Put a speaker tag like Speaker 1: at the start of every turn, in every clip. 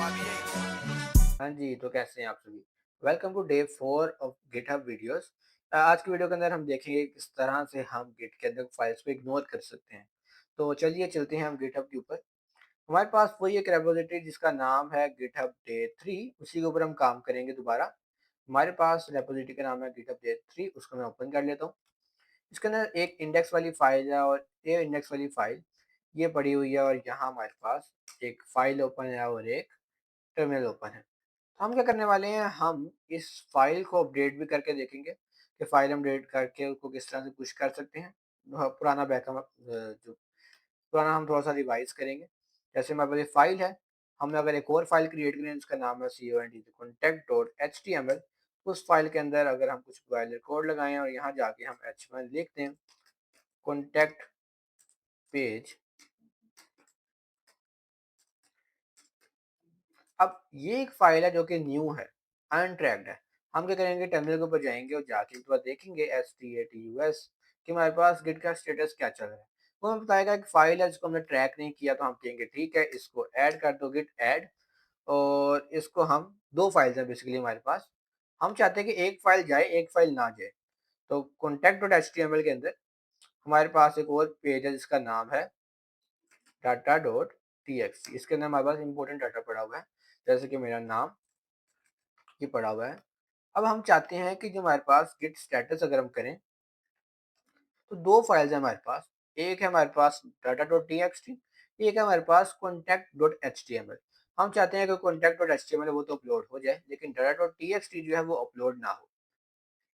Speaker 1: हाँ जी, तो कैसे हैं आप सभी? Welcome to day 4 of GitHub videos. आज की वीडियो के अंदर हम देखेंगे किस तरह से हम गिट के अंदर फाइल्स को इग्नोर कर सकते हैं। तो चलिए चलते हैं हम गिटहब के ऊपर। हमारे पास वही एक रेपॉज़िटरी जिसका नाम है गिटहब डे 3, उसी के ऊपर हम काम करेंगे दोबारा। हमारे पास रेपॉज़िटरी का नाम है गिटहब डे 3, उसको मैं ओपन कर लेता हूँ। इसके अंदर एक इंडेक्स वाली फ़ाइल है और ये इंडेक्स वाली फ़ाइल ये पड़ी हुई है और यहाँ हमारे पास एक फ़ाइल ओपन है और एक टर्मिनल ओपन है। हम क्या करने वाले हैं, हम इस फ़ाइल को अपडेट भी करके देखेंगे कि फ़ाइल हम अपडेट करके उसको किस तरह से पुश कर सकते हैं। पुराना बैकअप जो पुराना हम थोड़ा-सा रिवाइज़ करेंगे। जैसे हमारे पास ये फ़ाइल है, हम अगर एक और फ़ाइल क्रिएट करें जिसका नाम है contact.html, उस फ़ाइल के अंदर अगर हम कुछ वायलर कोड लगाएँ और यहाँ जाके हम एचटीएमएल लिख दें, कॉन्टैक्ट पेज। अब ये एक फ़ाइल है जो कि न्यू है, अनट्रैक्ड है। हम क्या करेंगे, टर्मिनल के ऊपर जाएँगे और जाके उसके बाद देखेंगे status कि हमारे पास गिट का स्टेटस क्या चल रहा है। वो हमें बताएगा कि फ़ाइल है जिसको हमने ट्रैक नहीं किया, तो हम कहेंगे ठीक है, इसको ऐड कर दो गिट ऐड। और इसको हम 2 फाइल्स हैं बेसिकली हमारे पास। हम चाहते हैं कि एक फ़ाइल जाए, एक फ़ाइल ना जाए। तो contact.html के अंदर हमारे पास एक और पेज है जिसका नाम है data.txt। इसके अंदर हमारे पास इम्पोर्टेंट डाटा पड़ा हुआ है, जैसे कि मेरा नाम ये पड़ा हुआ है। अब हम चाहते हैं कि जो हमारे पास गिट स्टेटस अगर हम करें, तो 2 फाइल्स हैं हमारे पास। एक है हमारे पास data.txt, एक है हमारे पास contact.html। हम चाहते हैं कि contact.html है वो तो अपलोड हो जाए, लेकिन data.txt जो है वो अपलोड ना हो।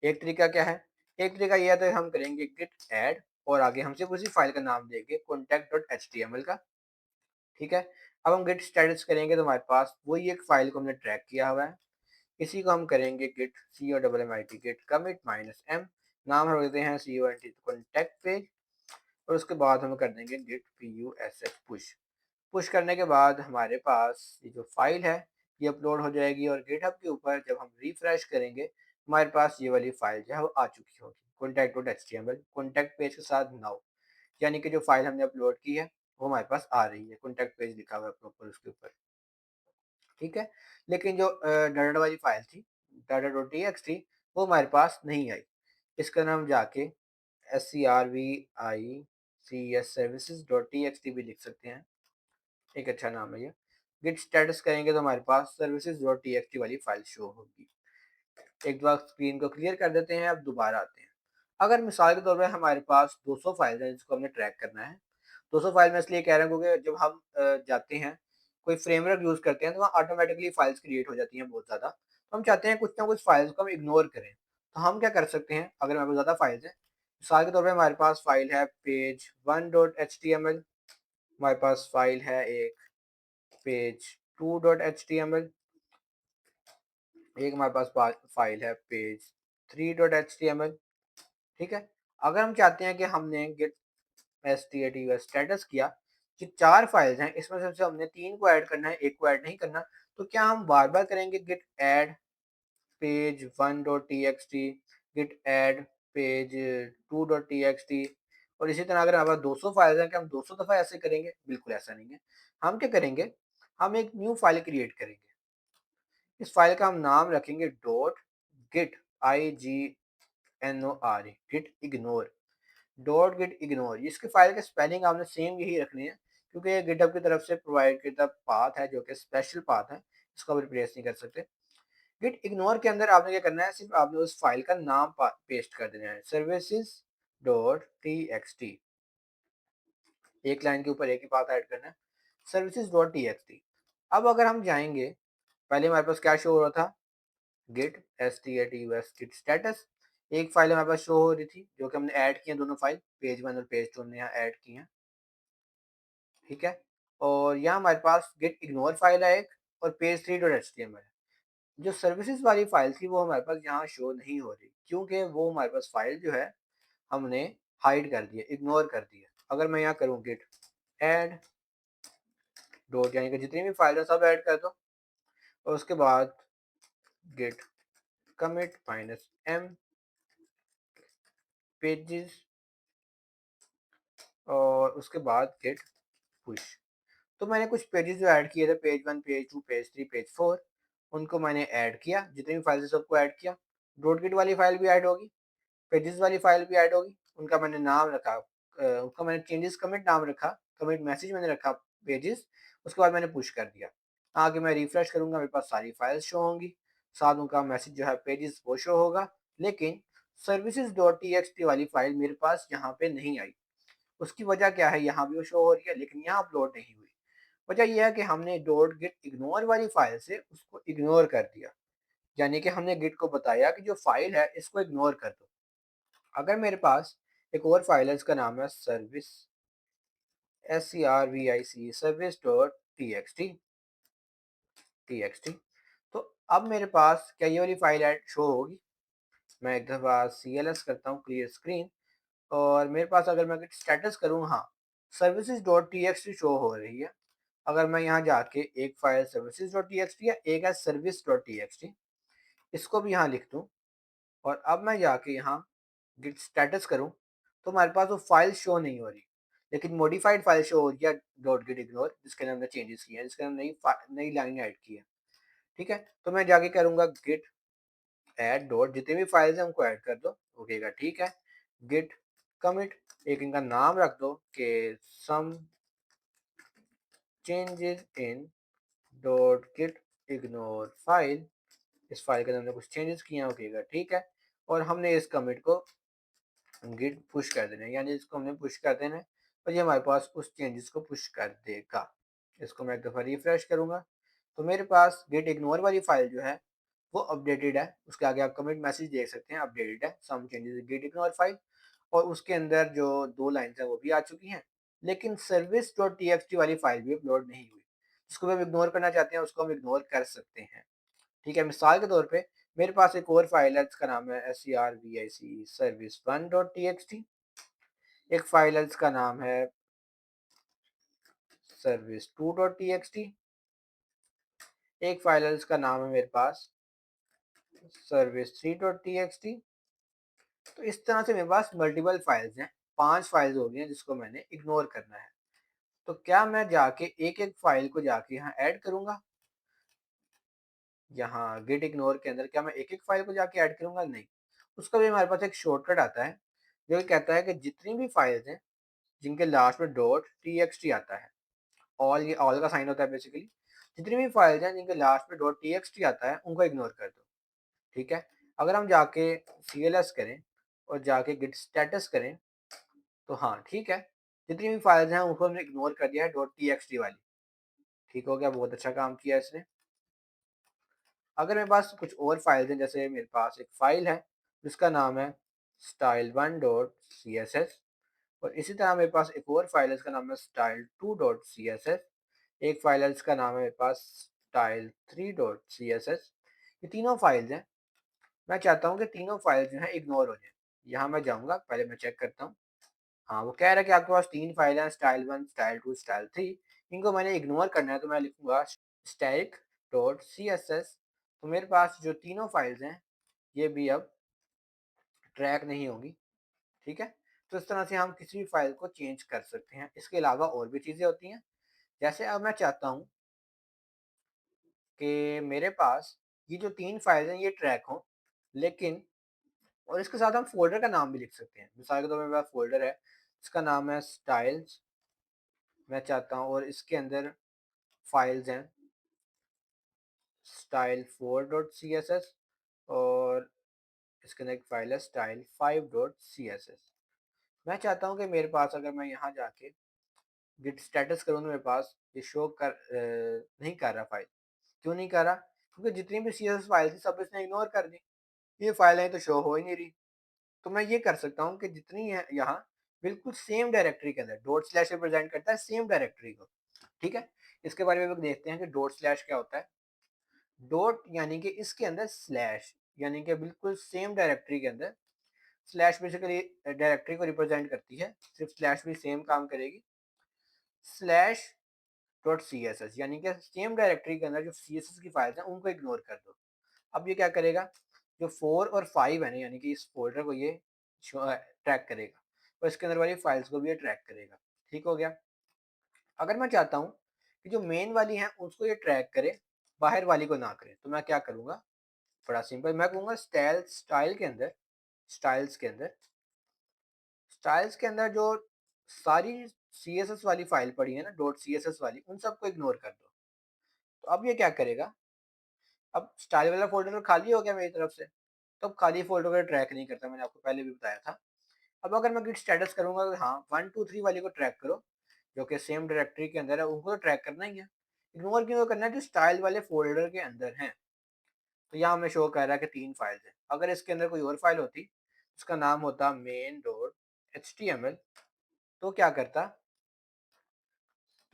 Speaker 1: एक तरीका क्या है? एक तरीका ये है, तो हम करेंगे git add और आगे हम सिर्फ़ उसी फाइल का नाम देंगे contact.html का, ठीक है? अब हम गिट स्टेटस करेंगे तो हमारे पास वही एक फाइल को हमने ट्रैक किया हुआ है। इसी को हम करेंगे git COMMIT git commit minus m, नाम हम देते हैं CONT कॉन्टैक्ट पेज, और उसके बाद हम कर देंगे गिट PUSH पुश। पुश करने के बाद हमारे पास ये जो फाइल है ये अपलोड हो जाएगी और गिटहब के ऊपर जब हम रिफ्रेश करेंगे, हमारे पास ये वाली फाइल जो है वो आ चुकी होगी, contact.html कॉन्टैक्ट पेज के साथ नाउ, यानी कि जो फाइल हमने अपलोड की है वो हमारे पास आ रही है, कॉन्टैक्ट पेज लिखा हुआ है प्रॉपर उसके ऊपर, ठीक है। लेकिन जो डाटा वाली फाइल थी, data.txt, वो हमारे पास नहीं आई। इसका नाम जाके SCRVICS सर्विसेज डॉट टीएक्सटी भी लिख सकते हैं, एक अच्छा नाम है ये। गिट स्टेटस करेंगे तो हमारे पास सर्विसेज डॉट टीएक्सटी वाली फाइल शो होगी। एक बार स्क्रीन को क्लियर कर देते हैं, अब दोबारा आते हैं। अगर मिसाल के तौर पे हमारे पास 200 फाइल है जिसको हमने ट्रैक करना है। 200 फाइल मैं इसलिए कह रहा हूँ क्योंकि जब हम जाते हैं, कोई फ्रेमवर्क यूज़ करते हैं तो वहाँ ऑटोमेटिकली फाइल्स क्रिएट हो जाती हैं बहुत ज़्यादा। तो हम चाहते हैं कुछ ना कुछ फाइल्स को हम इग्नोर करें। तो हम क्या कर सकते हैं, अगर हमारे पास ज़्यादा फाइल्स हैं, मिसाल के तौर पे हमारे पास फाइल है पेज 1 डॉट एचटीएमएल, हमारे पास फाइल है एक पेज 2 डॉट एचटीएमएल, एक हमारे पास फाइल है पेज 3 डॉट एचटीएमएल, ठीक है। अगर हम चाहते हैं कि हमने गेट STATUS स्टेटस किया, ये 4 फाइल्स हैं, इसमें से हमने 3 को ऐड करना है, 1 को ऐड नहीं करना, तो क्या हम बार-बार करेंगे git add page 1.txt, git add page 2.txt, और इसी तरह अगर हमारे पास 200 फाइल्स हैं, क्या हम 200 दफ़ा ऐसे करेंगे? बिल्कुल ऐसा नहीं है। हम क्या करेंगे, हम एक न्यू फाइल क्रिएट करेंगे। इस फाइल का हम नाम रखेंगे dot git IGNOR, git ignore, dot git ignore. इसकी फाइल के स्पेलिंग आपने सेम यही रखने हैं, क्योंकि ये गिटहब की तरफ से प्रोवाइड किया पाथ है जो कि स्पेशल पाथ है, इसको आप रिप्लेस नहीं कर सकते। गिट इग्नोर के अंदर आपने क्या करना है, सिर्फ आपने उस फाइल का नाम पेस्ट कर देना है, services dot T x T. एक लाइन के ऊपर एक ही पाथ ऐड करना है, services dot T x T. अब अगर हम जाएंगे, पहले हमारे पास क्या शो हो रहा था, गिट STATUS गिट स्टेटस। एक फाइल हमारे पास शो हो रही थी जो कि हमने ऐड की है, दोनों फाइल पेज 1 और पेज 2 हमने यहाँ ऐड की हैं, ठीक है। और यहाँ हमारे पास गेट इग्नोर फाइल है एक, और पेज 3 डॉट एचटीएमएल है। जो सर्विसेज वाली फाइल थी वो हमारे पास यहाँ शो नहीं हो रही, क्योंकि वो हमारे पास फाइल जो है हमने हाइड कर दी है, इग्नोर कर दी है। अगर मैं यहाँ करूँ गिट ऐड डॉट, यानी कि जितनी भी फाइल है सब ऐड कर दो, और उसके बाद git commit minus m pages, और उसके बाद गिट पुश। तो मैंने कुछ पेजेस जो ऐड किए थे, पेज 1, पेज 2, पेज 3, पेज 4, उनको मैंने ऐड किया, जितनी भी फाइल्स है सबको ऐड किया। डॉट गिट वाली फाइल भी ऐड होगी, पेजेस वाली फाइल भी ऐड होगी, उनका मैंने नाम रखा, उनका मैंने चेंजेस कमिट नाम रखा, कमिट मैसेज मैंने रखा पेजेस, उसके बाद मैंने पुश कर दिया। आगे मैं रिफ्रेश करूंगा, मेरे पास सारी फाइल्स शो होंगी, साथ उनका मैसेज जो है पेजेस वो शो होगा, लेकिन services dot T x T वाली फाइल मेरे पास यहाँ पे नहीं आई। उसकी वजह क्या है, यहाँ भी वो शो हो रही है लेकिन यहाँ अपलोड नहीं हुई। वजह यह है कि हमने डॉट गिट इग्नोर वाली फाइल से उसको इग्नोर कर दिया, यानी कि हमने गिट को बताया कि जो फाइल है इसको इग्नोर कर दो। अगर मेरे पास एक और फाइल है इसका नाम है service, SCRVIC service dot T x T, तो अब मेरे पास क्या ये वाली फाइल ऐड शो होगी? मैं एक दफ़ा CLS करता हूँ, क्लियर स्क्रीन, और मेरे पास अगर मैं स्टेटस करूँ, हाँ, services dot T x T show हो रही है। अगर मैं यहाँ जाके एक file services dot T x T या एक है service dot T x T, इसको भी यहाँ लिख दूँ, और अब मैं जाके यहाँ गिट स्टेटस करूँ, तो हमारे पास वो फाइल शो नहीं हो रही, लेकिन मॉडिफाइड फाइल शो हो रही है डॉट गिट इग्नोर, जिसके अंदर हमने चेंजेस किए हैं, जिसके अंदर नई लाइन ऐड की है। ठीक है, तो मैं जाके करूँगा गिट ऐड डॉट, जितने भी फाइल्स हैं उनको ऐड कर दो, ओकेगा, ठीक है। गिट कमिट, एक इनका नाम रख दो कि some changes in dot git ignore file, इस फाइल के अंदर हमने कुछ चेंजेस किए हैं, ओकेगा, ठीक है। और हमने इस कमिट को गिट पुश कर देना है, यानी इसको हमने पुश कर देना है, और ये हमारे पास उस चेंजेस को पुश कर देगा। इसको मैं एक दफ़ा रिफ्रेश करूँगा, तो मेरे पास गिट इग्नोर वाली फाइल जो है वो अपडेटेड है, उसके आगे आप कमिट मैसेज देख सकते हैं, अपडेटेड है, some changes git ignore file, और उसके अंदर जो 2 लाइन्स हैं वो भी आ चुकी हैं, लेकिन सर्विस डॉट टीएक्सटी वाली फाइल भी अपलोड नहीं हुई। जिसको भी हम इग्नोर करना चाहते हैं उसको हम इग्नोर कर सकते हैं। ठीक है, मिसाल के तौर पे मेरे पास एक और फाइल है जिसका नाम है SCRVIC सर्विस 1 डॉट टीएक्सटी, एक फाइल है जिसका नाम है सर्विस 2 डॉट टीएक्सटी, एक फाइल है जिसका नाम है मेरे पास सर्विस 3 डॉट टीएक्सटी। तो इस तरह से मेरे पास मल्टीपल फाइल्स हैं, 5 फाइल्स हो गई हैं जिसको मैंने इग्नोर करना है। तो क्या मैं जाके एक-एक फाइल को जाके यहाँ ऐड करूँगा? यहाँ गिट इग्नोर के अंदर क्या मैं एक-एक फाइल को जाके ऐड करूँगा? नहीं। उसका भी हमारे पास एक शॉर्टकट आता है, जो ये कहता है कि जितनी भी फाइल्स हैं, जिनके लास्ट में डॉट टीएक्सटी आता है, ऑल, ये ऑल का साइन होता है बेसिकली। जितनी भी फाइल्स हैं जिनके लास्ट में डॉट टीएक्सटी आता है, उनको इग्नोर कर दो। ठीक है? अगर हम जाके CLS करें और जाके गिट स्टेटस करें, तो हाँ, ठीक है। जितनी भी फाइल्स हैं उनको हमने इग्नोर कर दिया है डॉट टीएक्सटी वाली। ठीक हो गया, बहुत अच्छा काम किया इसने। अगर मेरे पास कुछ और फाइल्स हैं, जैसे मेरे पास एक फाइल है जिसका नाम है style1 डॉट CSS, और इसी तरह मेरे पास एक और फाइल है जिसका नाम है style2 डॉट CSS, एक फाइल है जिसका नाम है मेरे पास style3 डॉट CSS। ये तीनों फाइल्स हैं। मैं चाहता हूँ कि तीनों फाइल्स जो हैं इग्नोर हो जाएँ। यहाँ मैं जाऊँगा, पहले मैं चेक करता हूँ। हाँ, वो कह रहा है कि आपके पास 3 फाइल हैं, style1, style2, style3, इनको मैंने इग्नोर करना है, तो मैं लिखूँगा static डॉट CSS। तो मेरे पास जो तीनों फाइल्स हैं, ये भी अब ट्रैक नहीं होंगी, ठीक है? तो इस तरह से हम किसी भी फाइल को चेंज कर सकते हैं। इसके अलावा और भी चीज़ें होती हैं, जैसे अब मैं चाहता हूँ कि मेरे पास ये जो 3 फाइल्स हैं ये ट्रैक हों, लेकिन और इसके साथ हम फ़ोल्डर का नाम भी लिख सकते हैं। मिसाल के तौर पे मेरे पास फ़ोल्डर है, इसका नाम है स्टाइल्स, मैं चाहता हूँ, और इसके अंदर फाइल्स हैं style4 डॉट CSS, और इसके अंदर एक फाइल है style5 डॉट CSS। मैं चाहता हूँ कि मेरे पास, अगर मैं यहाँ जाके गिट स्टेटस करूँ, तो मेरे पास ये शो नहीं कर रहा फाइल। क्यों नहीं कर रहा? क्योंकि जितनी भी CSS फाइल थी सब इसने इग्नोर कर दी। ये फाइलें तो शो हो ही नहीं रही। तो मैं ये कर सकता हूँ कि जितनी है यहाँ, बिल्कुल सेम डायरेक्टरी के अंदर डॉट स्लैश रिप्रेजेंट करता है सेम डायरेक्टरी को। ठीक है? इसके बारे में भी देखते हैं कि डॉट स्लैश क्या होता है। डॉट यानी कि इसके अंदर स्लैश, यानी कि बिल्कुल सेम डायरेक्टरी के अंदर स्लैश बेसिकली डायरेक्टरी को रिप्रेजेंट करती है, सिर्फ स्लैश भी सेम काम करेगी। स्लैश डॉट CSS यानी कि सेम डायरेक्टरी के अंदर जो CSS की फाइल्स हैं उनको इग्नोर कर दो। अब ये क्या करेगा, जो 4 और 5 है ना, यानी कि इस फ़ोल्डर को ये ट्रैक करेगा, और इसके अंदर वाली फाइल्स को भी ये ट्रैक करेगा। ठीक हो गया? अगर मैं चाहता हूँ कि जो मेन वाली हैं उसको ये ट्रैक करे, बाहर वाली को ना करे। तो मैं क्या करूँगा, बड़ा सिंपल, मैं कहूँगा स्टाइल्स के अंदर जो सारी सीएसएस वाली फाइल पड़ी है ना, डॉट सीएसएस वाली, उन सबको इग्नोर कर दो। तो अब ये क्या करेगा, अब स्टाइल वाला फ़ोल्डर तो खाली हो गया मेरी तरफ से, तो अब खाली फ़ोल्डर को ट्रैक नहीं करता, मैंने आपको पहले भी बताया था। अब अगर मैं गिट स्टेटस करूँगा कि हाँ 1, 2, 3 वाली को ट्रैक करो, जो कि सेम डायरेक्टरी के अंदर है, उनको तो ट्रैक करना ही है। इग्नोर क्यों करना है, जो स्टाइल वाले फ़ोल्डर के अंदर हैं। तो यहाँ हमें शो कर रहा है कि 3 फाइल्स हैं। अगर इसके अंदर कोई और फाइल होती, उसका नाम होता main.html, तो क्या करता,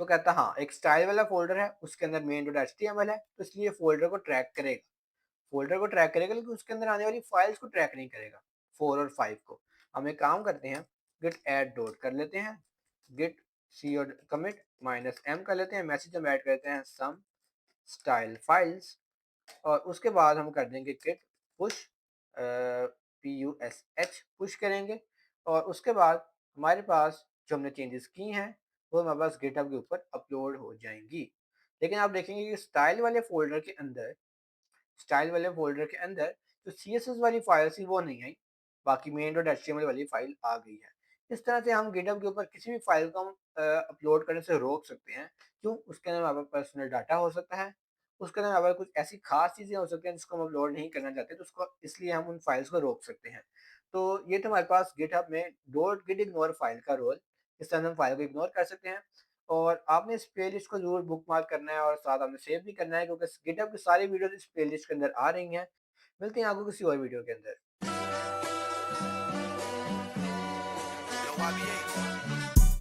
Speaker 1: तो कहता हाँ, एक स्टाइल वाला फ़ोल्डर है, उसके अंदर main.html है, तो इसलिए फ़ोल्डर को ट्रैक करेगा। फ़ोल्डर को ट्रैक करेगा लेकिन उसके अंदर आने वाली फाइल्स को ट्रैक नहीं करेगा, 4 और 5 को। हम एक काम करते हैं, git add डॉट कर लेते हैं, git commit -m कर लेते हैं, मैसेज हम ऐड करते हैं some style files, और उसके बाद हम कर देंगे git push push करेंगे, और उसके बाद हमारे पास जो हमने चेंजेस की हैं वो हमारे पास गिटहब के ऊपर अपलोड हो जाएंगी। लेकिन आप देखेंगे कि स्टाइल वाले फ़ोल्डर के अंदर जो सीएसएस वाली फाइल थी वो नहीं आई, बाकी main.html वाली फाइल आ गई है। इस तरह से हम गिटहब के ऊपर किसी भी फाइल को हम अपलोड करने से रोक सकते हैं। क्यों? उसके अंदर हमारे पास पर्सनल डाटा हो सकता है, उसके अंदर हमारे कुछ ऐसी खास चीज़ें हो सकती हैं जिसको हम अपलोड नहीं करना चाहते, तो उसको इसलिए हम उन फाइल्स को रोक सकते हैं। तो ये तो हमारे पास गिटहब में डॉट गिट इग्नोर फाइल का रोल, इस तरह हम फाइल को इग्नोर कर सकते हैं। और आपने इस प्लेलिस्ट को ज़रूर बुकमार्क करना है और साथ आपने सेव भी करना है, क्योंकि गिटहब की सारी वीडियोज़ इस प्लेलिस्ट के अंदर आ रही हैं। मिलते हैं आपको किसी और वीडियो के अंदर।